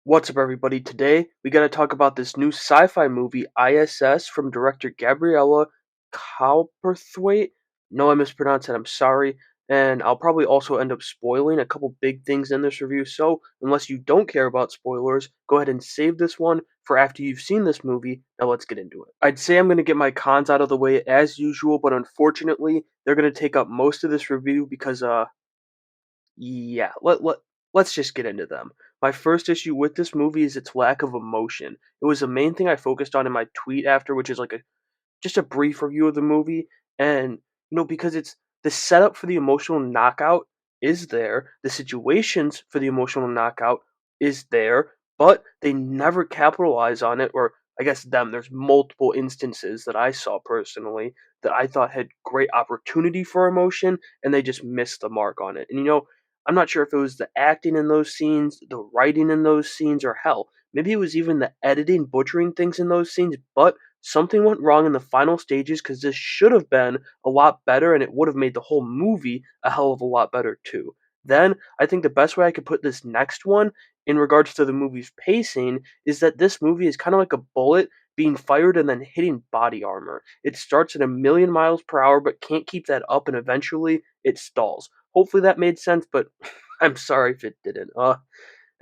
What's up, everybody? Today we got to talk about this new sci-fi movie, I.S.S. from director Gabriella Cowperthwaite. No, I mispronounced it. I'm sorry, and I'll probably also end up spoiling a couple big things in this review. So, unless you don't care about spoilers, go ahead and save this one for after you've seen this movie. Now, let's get into it. I'd say I'm going to get my cons out of the way as usual, but unfortunately, they're going to take up most of this review because yeah, let's just get into them. My first issue with this movie is its lack of emotion. It was the main thing I focused on in my tweet after, which is like a just a brief review of the movie. And because it's the setup for the emotional knockout is there, the situations for the emotional knockout is there, but they never capitalize on it. Or I guess them, there's multiple instances that I saw personally that I thought had great opportunity for emotion, and they just missed the mark on it. And I'm not sure if it was the acting in those scenes, the writing in those scenes, or hell, maybe it was even the editing butchering things in those scenes, but something went wrong in the final stages because this should have been a lot better, and it would have made the whole movie a hell of a lot better too. Then I think the best way I could put this next one in regards to the movie's pacing is that this movie is kind of like a bullet being fired and then hitting body armor. It starts at a million miles per hour but can't keep that up, and eventually it stalls. Hopefully that made sense, but I'm sorry if it didn't.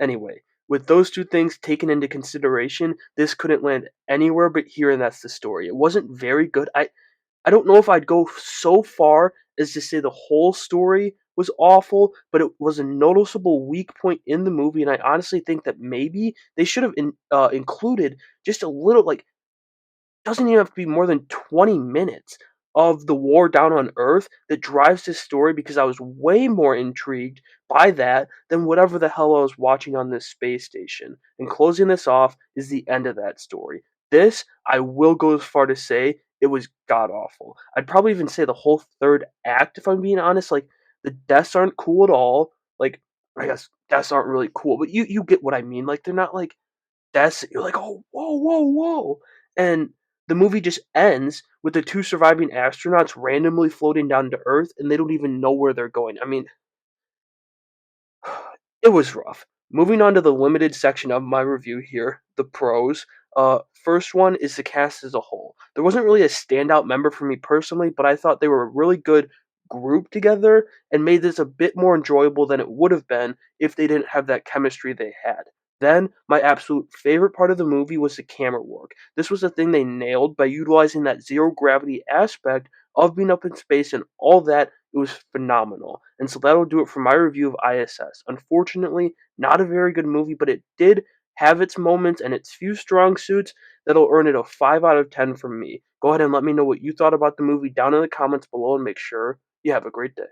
Anyway, with those two things taken into consideration, this couldn't land anywhere but here, and that's the story. It wasn't very good. I don't know if I'd go so far as to say the whole story was awful, but it was a noticeable weak point in the movie, and I honestly think that maybe they should have included just a little, like, doesn't even have to be more than 20 minutes of the war down on Earth that drives this story, because I was way more intrigued by that than whatever the hell I was watching on this space station. And closing this off is the end of that story. This, I will go as far to say, it was god awful. I'd probably even say the whole third act, if I'm being honest. Like, the deaths aren't cool at all. Like, I guess deaths aren't really cool, but you get what I mean. Like, they're not like that's you're like, oh, whoa, whoa, whoa. And the movie just ends with the two surviving astronauts randomly floating down to Earth, and they don't even know where they're going. I mean, it was rough. Moving on to the limited section of my review here, the pros. First one is the cast as a whole. There wasn't really a standout member for me personally, but I thought they were a really good group together and made this a bit more enjoyable than it would have been if they didn't have that chemistry they had. Then, my absolute favorite part of the movie was the camera work. This was the thing they nailed by utilizing that zero gravity aspect of being up in space and all that. It was phenomenal. And so that'll do it for my review of I.S.S. Unfortunately, not a very good movie, but it did have its moments and its few strong suits that'll earn it a 5 out of 10 from me. Go ahead and let me know what you thought about the movie down in the comments below, and make sure you have a great day.